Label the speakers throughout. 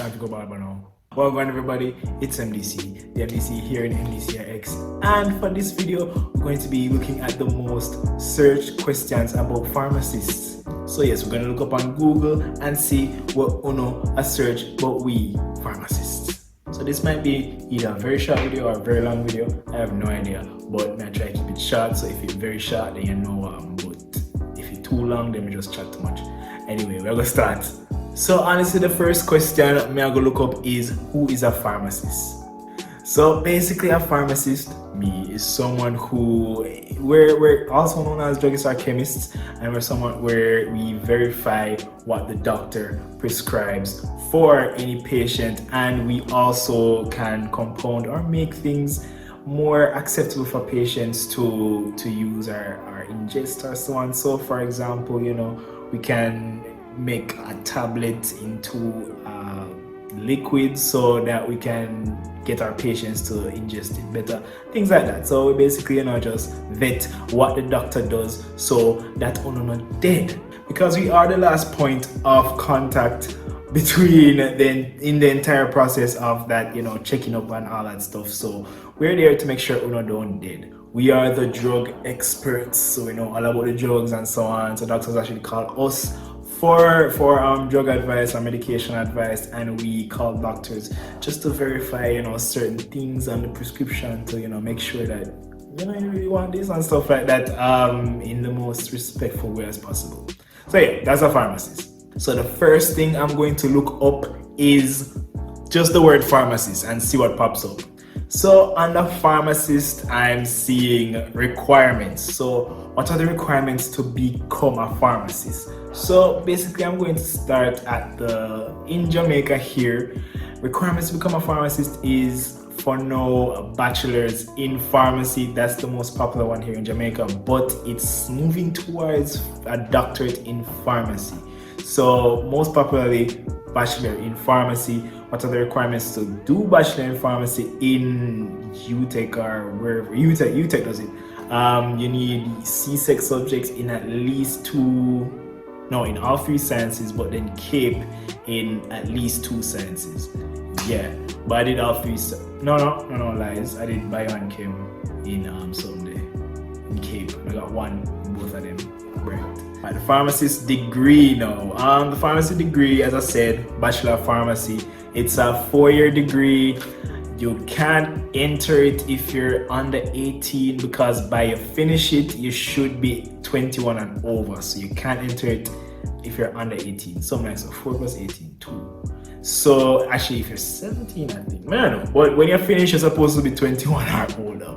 Speaker 1: time to go barber now. Welcome everybody, it's MDC, the MDC here in MDCRX, and for this video we're going to be looking at the most searched questions about pharmacists. So yes, we're going to look up on Google and see what a search about we pharmacists. So this might be either a very short video or a very long video, I have no idea, but I try to keep it short, so if it's very short then you know what I'm about. If it's too long then we just chat too much. Anyway, we're gonna start. So honestly, the first question I'm gonna look up is, who is a pharmacist? So basically a pharmacist, is someone who, we're also known as druggists or chemists, and we're someone where we verify what the doctor prescribes for any patient, and we also can compound or make things more acceptable for patients to use or ingest or so on. So for example, we can make a tablet into liquid so that we can get our patients to ingest it better, things like that. So we basically just vet what the doctor does so that we're not dead, because we are the last point of contact between in the entire process of that, checking up and all that stuff. So we're there to make sure we're not done dead. We are the drug experts, so we know all about the drugs and so on. So doctors actually call us for drug advice or medication advice, and we call doctors just to verify certain things on the prescription to make sure that you really want this and stuff like that in the most respectful way as possible. So yeah, that's a pharmacist. So the first thing I'm going to look up is just the word pharmacist and see what pops up. So under pharmacist, I'm seeing requirements. So what are the requirements to become a pharmacist? So basically I'm going to start at in Jamaica here. Requirements to become a pharmacist is for now a bachelor's in pharmacy. That's the most popular one here in Jamaica, but it's moving towards a doctorate in pharmacy. So most popularly bachelor in pharmacy. What are the requirements to do bachelor in pharmacy in UTech or wherever UTech does it? You need C-Sec subjects in at least in all 3 sciences, but then CAPE in at least 2 sciences. Yeah, but I did all 3. No, lies. I did bio and chem in Sunday in CAPE. I got 1 in both of them. Right. The pharmacist degree now. The pharmacy degree, as I said, Bachelor of Pharmacy. It's a 4-year degree. You can't enter it if you're under 18, because by you finish it, you should be 21 and over. So you can't enter it if you're under 18. Something like so 4 plus 18, 2. So actually, if you're 17, I think. I don't know. But when you finish, you're supposed to be 21 or older.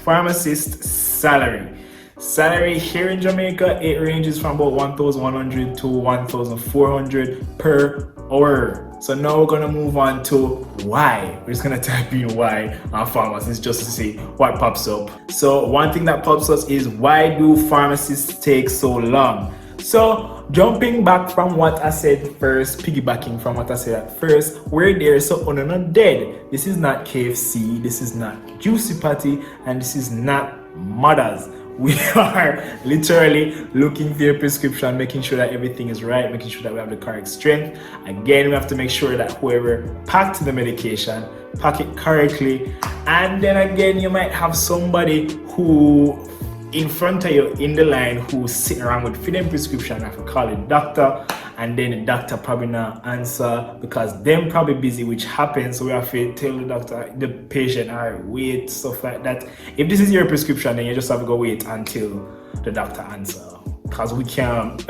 Speaker 1: Pharmacist salary. Salary here in Jamaica, it ranges from about 1,100 to 1,400 per hour. So now we're gonna move on to why. We're just gonna type in why on pharmacists just to see what pops up. So one thing that pops up is, why do pharmacists take so long? So jumping back from what I said first, piggybacking from what I said at first, we're there so we're not dead. This is not KFC, this is not Juicy Patty, and this is not Mothers. We are literally looking for your prescription, making sure that everything is right, making sure that we have the correct strength. Again, we have to make sure that whoever packed the medication, pack it correctly. And then again, you might have somebody who in front of you in the line who's sitting around with filling prescription. I have to call the doctor, and then the doctor probably not answer because them probably busy, which happens. So we have to tell the patient, all right, wait, stuff like that. If this is your prescription, then you just have to go wait until the doctor answer, because we can't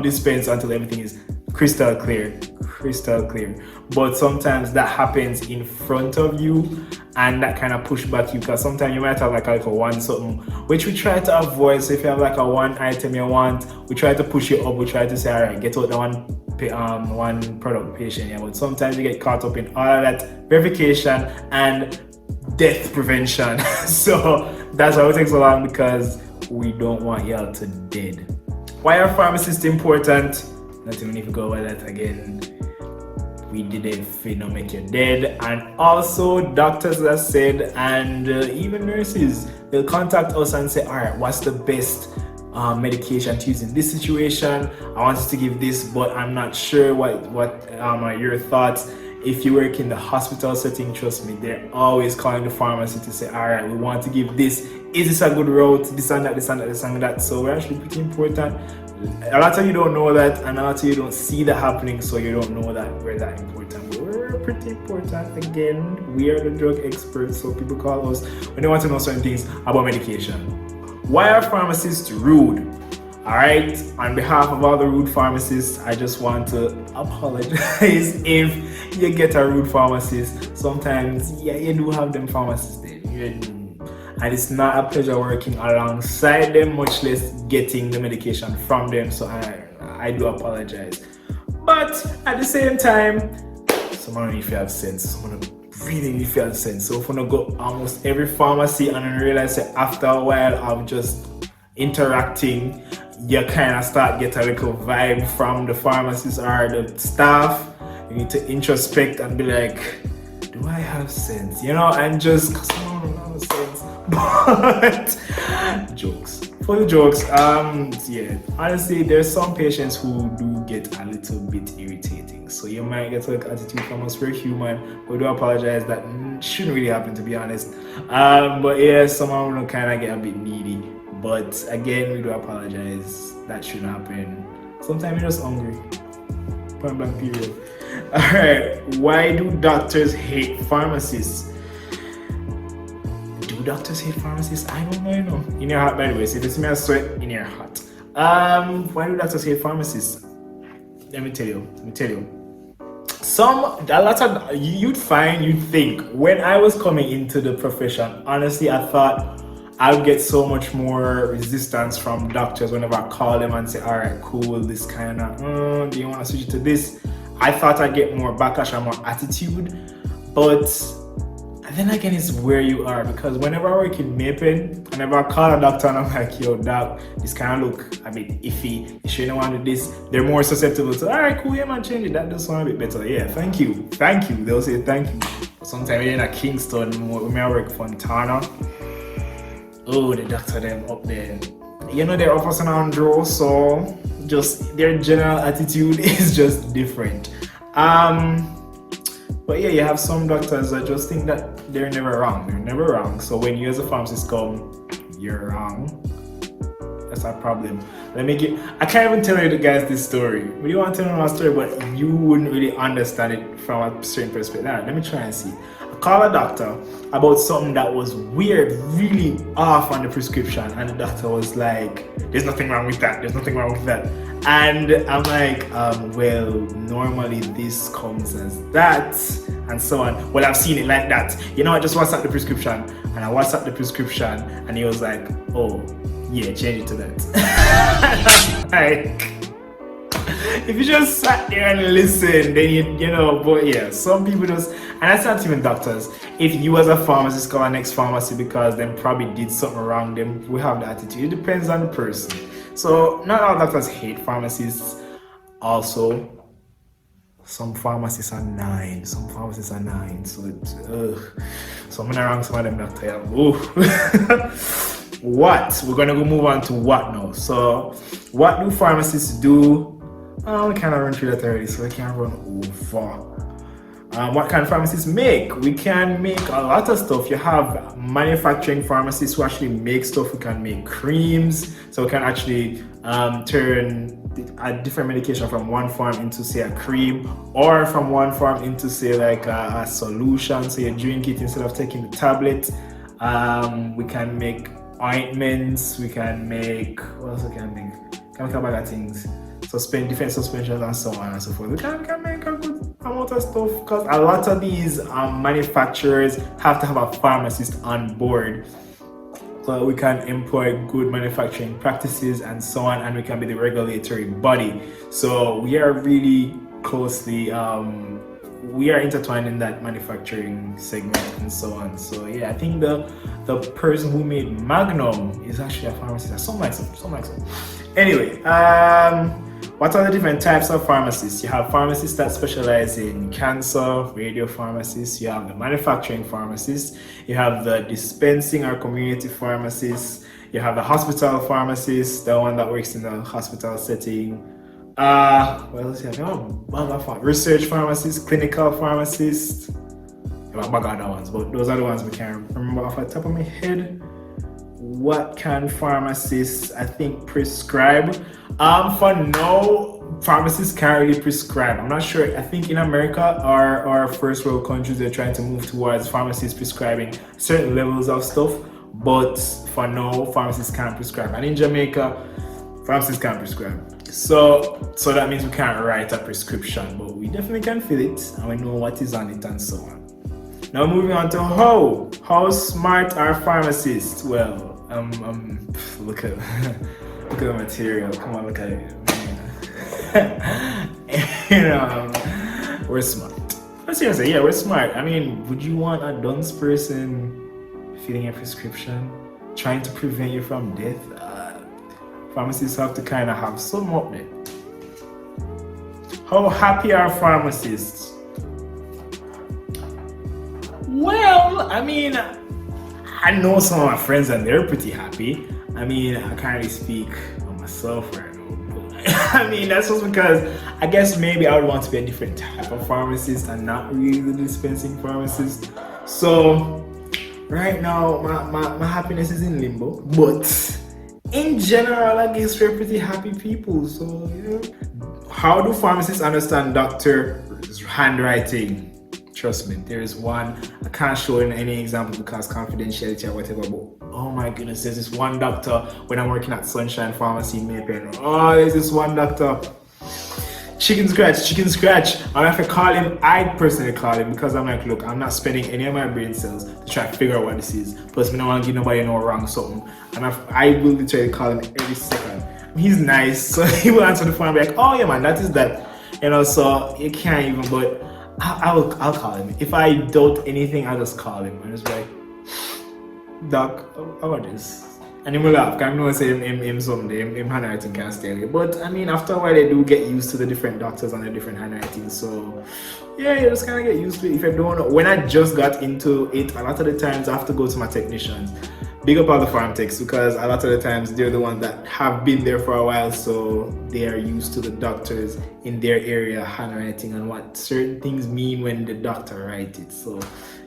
Speaker 1: dispense until everything is crystal clear. But sometimes that happens in front of you, and that kind of push back you, because sometimes you might have like a one something, which we try to avoid. So if you have like a one item you want, we try to push it up. We try to say, all right, get out the one product patient. Yeah, but sometimes you get caught up in all of that verification and death prevention. So that's why it takes so long, because we don't want y'all to dead. Why are pharmacists important? Not even if you go over that again. We did it if we don't make you dead. And also doctors, as I said, and even nurses, they'll contact us and say, all right, what's the best medication to use in this situation? I want you to give this, but I'm not sure what are your thoughts. If you work in the hospital setting, trust me, they're always calling the pharmacy to say, all right, we want to give this. Is this a good route? This and that, this and that, this and that. So we're actually pretty important. A lot of you don't know that, and a lot of you don't see that happening, so you don't know that we're that important. But we're pretty important. Again, we are the drug experts, so people call us when they want to know certain things about medication. Why are pharmacists rude? Alright, on behalf of all the rude pharmacists, I just want to apologize if you get a rude pharmacist. Sometimes, yeah, you do have them pharmacists there. And it's not a pleasure working alongside them, much less getting the medication from them. So I do apologize. But at the same time, someone if you have sense, someone really if you have sense. So if you go almost every pharmacy and then realize that after a while of just interacting, you kind of start get a little vibe from the pharmacist or the staff. You need to introspect and be like, do I have sense? You know, and just cause I don't have sense. But jokes. For the jokes, yeah. Honestly, there's some patients who do get a little bit irritating. So you might get like attitude from us. We're human. We do apologize. That shouldn't really happen, to be honest. But yeah, someone will kind of get a bit needy. But again, we do apologize. That shouldn't happen. Sometimes you're just hungry. Point blank period. Alright, why do doctors hate pharmacists? Do doctors hate pharmacists? I don't know, you know. In your heart, by the way, so if you see me a sweat in your heart. Why do doctors hate pharmacists? Let me tell you. You'd think, when I was coming into the profession, honestly, I thought I would get so much more resistance from doctors whenever I call them and say, all right, cool, this kind of, do you want to switch to this? I thought I'd get more backlash and more attitude, but then again, it's where you are, because whenever I work in Mapen, whenever I call a doctor and I'm like, yo, doc, this kind of look a bit iffy, you shouldn't want to do this, they're more susceptible to, all right, cool, yeah, man, change it, that does sound a bit better. Yeah, thank you, they'll say thank you. Sometimes you're in a Kingston, when I work Fontana, oh, the doctor them up there, you know, they're up and draw, so just their general attitude is just different. But yeah, you have some doctors that just think that they're never wrong. So when you as a pharmacist come, you're wrong. That's our problem. I can't even tell you guys this story. We don't want to know my story, but you wouldn't really understand it from a certain perspective. Now, let me try and see. Call a doctor about something that was weird, really off on the prescription, and the doctor was like, there's nothing wrong with that, and I'm like, well, normally this comes as that, and so on. Well, I've seen it like that, you know. I just WhatsApp the prescription, and I WhatsApp the prescription, and he was like, oh yeah, change it to that. Like, if you just sat there and listen, then you know. But yeah, some people just, and that's not even doctors. If you as a pharmacist call our next pharmacy because them probably did something wrong, then we have the attitude. It depends on the person. So not all doctors hate pharmacists. Also, some pharmacists are nine. So it's so I'm gonna wrong some of them doctors. Yeah. What? We're gonna go move on to what now. So what do pharmacists do? We kind of run through that already, so we can't run over. What can pharmacists make? We can make a lot of stuff. You have manufacturing pharmacists who actually make stuff. We can make creams, so we can actually turn a different medication from one form into, say, a cream, or from one form into, say, like a solution, so you drink it instead of taking the tablet. We can make ointments. We can make, what else we can make? Can make a bag of things. Different suspensions and so on and so forth. We can make a good amount of stuff, because a lot of these manufacturers have to have a pharmacist on board, so we can employ good manufacturing practices and so on, and we can be the regulatory body. So we are really closely we are intertwined in that manufacturing segment and so on. So yeah, I think the person who made Magnum is actually a pharmacist. Something like so. Anyway, what are the different types of pharmacists? You have pharmacists that specialize in cancer, radio pharmacists. You have the manufacturing pharmacists. You have the dispensing or community pharmacists. You have the hospital pharmacist, the one that works in the hospital setting. Well, let's see, I know research pharmacist, clinical pharmacist. I have other ones, but those are the ones we can remember off the top of my head. What can pharmacists, I think, prescribe? For now, pharmacists can't really prescribe. I'm not sure. I think in America or first world countries, they're trying to move towards pharmacists prescribing certain levels of stuff. But for now, pharmacists can't prescribe. And in Jamaica, pharmacists can't prescribe. So that means we can't write a prescription, but we definitely can fill it and we know what is on it and so on. Now moving on to how smart are pharmacists? Well, look at the material. Come on, look at it. We're smart. But seriously, yeah, we're smart. I mean, would you want a dunce person filling a prescription, trying to prevent you from death? Pharmacists have to kind of have some up there. How happy are pharmacists? Well, I mean, I know some of my friends and they're pretty happy. I mean, I can't really speak on myself right now. But I mean, that's just because I guess maybe I would want to be a different type of pharmacist and not really the dispensing pharmacist. So right now, my happiness is in limbo. But in general, I guess we're pretty happy people. So, yeah. How do pharmacists understand doctor's handwriting? Trust me, there is one. I can't show in any example because confidentiality or whatever, but oh my goodness, there's this one doctor when I'm working at Sunshine Pharmacy in Maypen. Oh, there's this one doctor. Chicken scratch. I have to call him. I personally call him because I'm like, look, I'm not spending any of my brain cells to try to figure out what this is. Plus, I don't want to give nobody no wrong something. And I will literally call him every second. He's nice, so he will answer the phone and be like, oh yeah man, that is that. So you can't even, but I'll call him. If I doubt anything, I'll just call him and just be like, Doc, how about this? And he will laugh, because I know say him someday, him handwriting can't stay away. But I mean, after a while, they do get used to the different doctors and the different handwriting. So yeah, you just kind of get used to it. If I don't know, when I just got into it, a lot of the times I have to go to my technicians. Big up all the farm techs, because a lot of the times they're the ones that have been there for a while, so they are used to the doctors in their area handwriting and what certain things mean when the doctor writes it. So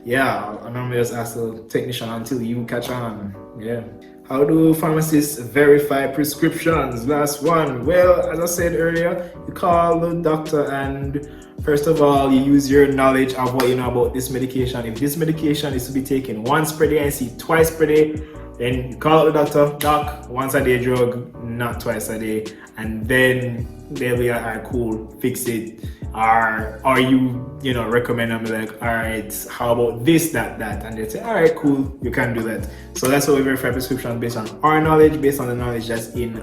Speaker 1: yeah, I normally just ask the technician until you catch on. Yeah. How do pharmacists verify prescriptions? Last one. Well, as I said earlier, you call the doctor and first of all, you use your knowledge of what you know about this medication. If this medication is to be taken once per day and see twice per day, then you call up the doctor, doc, once a day drug, not twice a day, and then they'll be like, all right, cool, fix it. Or you recommend them like, all right, how about this, that, and they say, all right, cool, you can do that. So that's how we verify prescriptions based on our knowledge, based on the knowledge that's in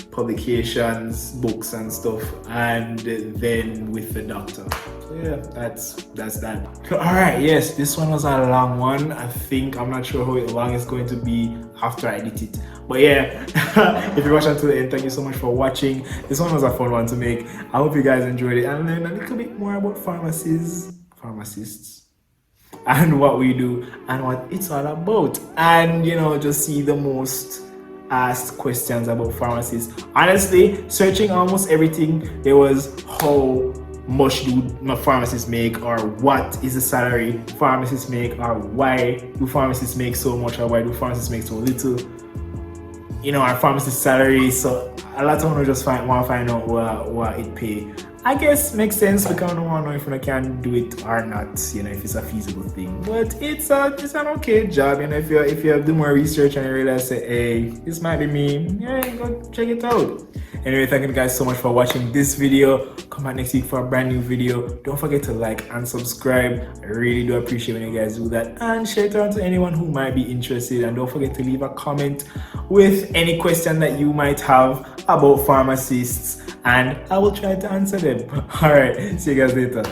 Speaker 1: publications, books and stuff, and then with the doctor. So yeah, that's that. All right, yes, this one was a long one. I'm not sure how long it's going to be after I edit it, but yeah. If you watched until the end, thank you so much for watching. This one was a fun one to make. I hope you guys enjoyed it and learned a little bit more about pharmacists and what we do and what it's all about, and just see the most asked questions about pharmacists. Honestly, searching almost everything, there was how much do pharmacists make, or what is the salary pharmacists make, or why do pharmacists make so much, or why do pharmacists make so little, our pharmacist salary. So a lot of people just want to find out what it pay. I guess makes sense, because I don't want to know if I can do it or not, if it's a feasible thing. But it's an okay job, if you do more research and you realize, say, hey, this might be me, yeah, go check it out. Anyway, thank you guys so much for watching this video. Come back next week for a brand new video. Don't forget to like and subscribe. I really do appreciate when you guys do that, and share it around to anyone who might be interested. And don't forget to leave a comment with any question that you might have about pharmacists, and I will try to answer them. All right, see you guys later.